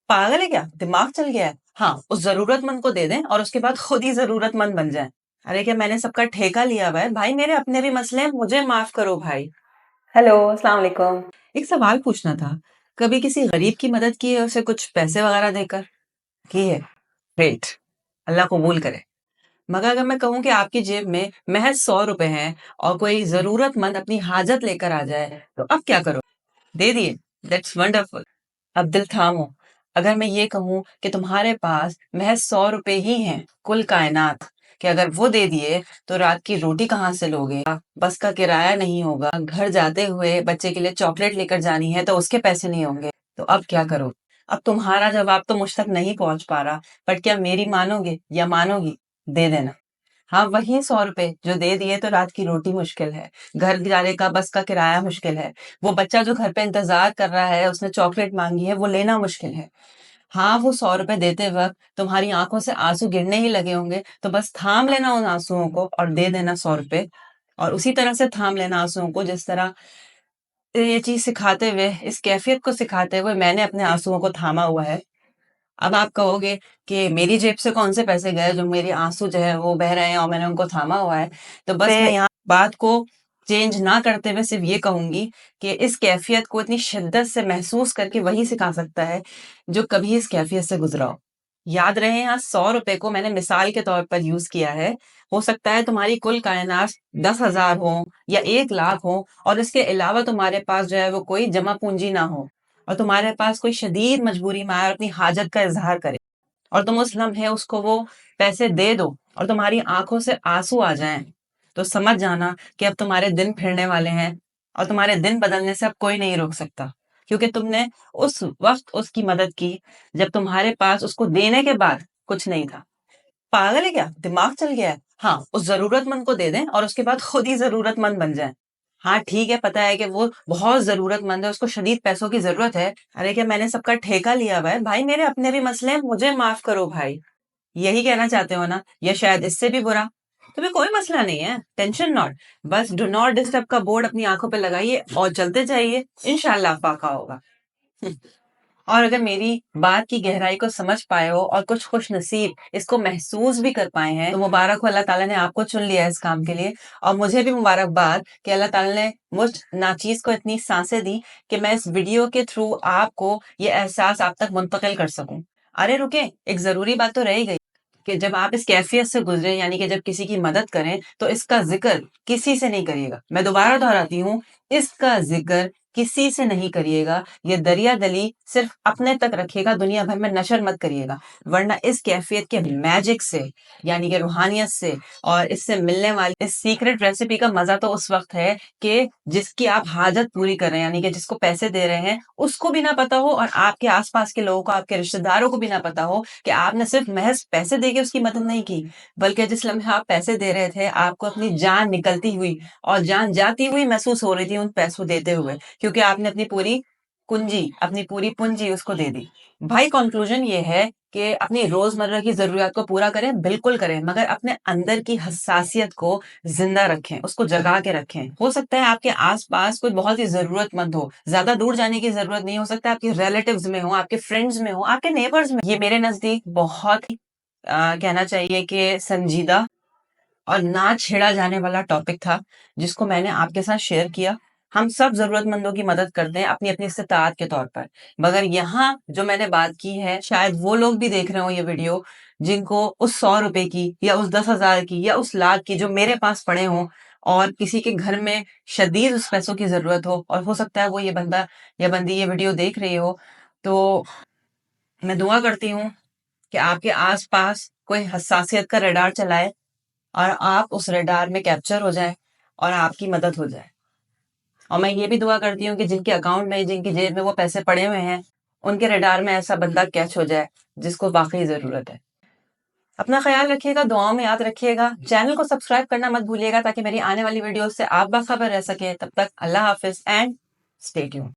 पागल है क्या? दिमाग चल गया है? हाँ, उस जरूरतमंद को दे दें और उसके बाद खुद ही जरूरतमंद बन जाएं। अरे क्या मैंने सबका ठेका लिया हुआ है भाई? मेरे अपने भी मसले हैं, मुझे माफ करो भाई। हेलो, अस्सलाम वालेकुम। एक सवाल पूछना था, कभी किसी गरीब की मदद की है उसे कुछ पैसे वगैरह देकर? की है? ग्रेट, अल्लाह कबूल करे। मगर अगर मैं कहूँ कि आपकी जेब में महज 100 रुपए हैं और कोई जरूरतमंद अपनी हाजत लेकर आ जाए, तो अब क्या करो? दे दिए? That's wonderful. अब दिल थामो। अगर मैं ये कहूं कि तुम्हारे पास महज 100 रुपए ही हैं, कुल कायनात कि अगर वो दे दिए तो रात की रोटी कहाँ से लोगे? बस का किराया नहीं होगा, घर जाते हुए बच्चे के लिए चॉकलेट लेकर जानी है तो उसके पैसे नहीं होंगे, तो अब क्या करो? अब तुम्हारा जवाब तो मुझ तक नहीं पहुंच पा रहा, पर क्या मेरी मानोगे या मानोगी? दे देना। हाँ, वही 100 रुपए जो दे दिए तो रात की रोटी मुश्किल है, घर जाने का बस का किराया मुश्किल है, वो बच्चा जो घर पे इंतजार कर रहा है, उसने चॉकलेट मांगी है, वो लेना मुश्किल है। हाँ, वो 100 रुपए देते वक्त तुम्हारी आंखों से आंसू गिरने ही लगे होंगे, तो बस थाम लेना उन आंसुओं को और दे देना 100 रुपए। और उसी तरह से थाम लेना आंसुओं को जिस तरह ये चीज सिखाते हुए, इस कैफियत को सिखाते हुए मैंने अपने आंसुओं को थामा हुआ है। अब आप कहोगे कि मेरी जेब से कौन से पैसे गए जो मेरे आंसू जो है वो बह रहे हैं और मैंने उनको थामा हुआ है? तो बस मैं यहाँ बात को चेंज ना करते हुए सिर्फ ये कहूंगी कि इस कैफियत को इतनी शिद्दत से महसूस करके वही सिखा सकता है जो कभी इस कैफियत से गुजरा हो। याद रहे, यहाँ 100 रुपए को मैंने मिसाल के तौर पर यूज किया है। हो सकता है तुम्हारी कुल कायनात 10,000 हो या 1 लाख हो और इसके अलावा तुम्हारे पास जो है वो कोई जमा पूंजी ना हो और तुम्हारे पास कोई शदीद मजबूरी में आए और अपनी हाजत का इजहार करे और तुम उस लम्हे उसको वो पैसे दे दो और तुम्हारी आंखों से आंसू आ जाएं, तो समझ जाना कि अब तुम्हारे दिन फिरने वाले हैं और तुम्हारे दिन बदलने से अब कोई नहीं रोक सकता, क्योंकि तुमने उस वक्त उसकी मदद की जब तुम्हारे पास उसको देने के बाद कुछ नहीं था। पागल है क्या? दिमाग चल गया है? हाँ, उस जरूरतमंद को दे दें और उसके बाद खुद ही जरूरतमंद बन जाएं। हाँ ठीक है, पता है कि वो बहुत जरूरतमंद है, उसको शदीद पैसों की जरूरत है। अरे क्या मैंने सबका ठेका लिया हुआ है भाई? मेरे अपने भी मसले हैं, मुझे माफ करो भाई। यही कहना चाहते हो ना, या शायद इससे भी बुरा? तुम्हें कोई मसला नहीं है, टेंशन नॉट। बस डू नॉट डिस्टर्ब का बोर्ड अपनी आंखों पे लगाइए और चलते जाइए, इंशाल्लाह फाका होगा। और अगर मेरी बात की गहराई को समझ पाए हो और कुछ खुश नसीब इसको महसूस भी कर पाए हैं, तो मुबारक हो, अल्लाह ताला ने आपको चुन लिया है इस काम के लिए। और मुझे भी मुबारकबाद कि अल्लाह ताला ने मुझ नाचीज को इतनी सांसें दी कि मैं इस वीडियो के थ्रू आपको ये एहसास आप तक मुंतकिल कर सकूं। अरे रुके, एक जरूरी बात तो रह ही गई कि जब आप इस कैफियत से गुजरे, यानी कि जब किसी की मदद करें, तो इसका जिक्र किसी से नहीं करिएगा। मैं दोबारा दोहराती हूँ, इसका जिक्र किसी से नहीं करिएगा। ये दरिया दली सिर्फ अपने तक रखिएगा, दुनिया भर में नशर मत करिएगा, वरना इस कैफियत के मैजिक से, यानी कि रूहानियत से और इससे मिलने वाली इस सीक्रेट रेसिपी का मजा तो उस वक्त है कि जिसकी आप हाजत पूरी कर रहे हैं, यानी कि जिसको पैसे दे रहे हैं, उसको भी ना पता हो और आपके आसपास के लोगों को, आपके रिश्तेदारों को भी ना पता हो कि आपने सिर्फ महज पैसे देके उसकी मदद नहीं की, बल्कि जिस लम्हे आप पैसे दे रहे थे, आपको अपनी जान निकलती हुई और जान जाती हुई महसूस हो रही थी उन पैसों देते हुए, क्योंकि आपने अपनी पूरी कुंजी, अपनी पूरी पूंजी उसको दे दी। भाई कंक्लूजन ये है कि अपनी रोजमर्रा की जरूरियात को पूरा करें, बिल्कुल करें, मगर अपने अंदर की हसासियत को जिंदा रखें, उसको जगा के रखें। हो सकता है आपके आसपास कोई बहुत ही जरूरतमंद हो, ज्यादा दूर जाने की जरूरत नहीं, हो सकता है आपके रिलेटिव्स में हो, आपके फ्रेंड्स में हो, आपके नेबर्स में। ये मेरे नजदीक बहुत ही कहना चाहिए कि संजीदा और ना छेड़ा जाने वाला टॉपिक था, जिसको मैंने आपके साथ शेयर किया। हम सब जरूरतमंदों की मदद करते हैं अपनी अपनी इस्तेताअत के तौर पर, मगर यहाँ जो मैंने बात की है, शायद वो लोग भी देख रहे हो ये वीडियो जिनको उस 100 रुपए की या उस 10,000 की या उस लाख की जो मेरे पास पड़े हों और किसी के घर में शदीद उस पैसों की जरूरत हो, और हो सकता है वो ये बंदा या बंदी ये वीडियो देख रही हो, तो मैं दुआ करती हूँ कि आपके आसपास कोई हसासियत का रडार चलाए और आप उस रडार में कैप्चर हो जाए और आपकी मदद हो जाए। और मैं ये भी दुआ करती हूँ कि जिनके अकाउंट में, जिनकी जेब में वो पैसे पड़े हुए हैं, उनके रडार में ऐसा बंदा कैच हो जाए जिसको वाकई जरूरत है। अपना ख्याल रखिएगा, दुआओं में याद रखिएगा, चैनल को सब्सक्राइब करना मत भूलिएगा ताकि मेरी आने वाली वीडियो से आप बाखबर रह सके। तब तक अल्लाह हाफिज एंड स्टे ट्यून्ड।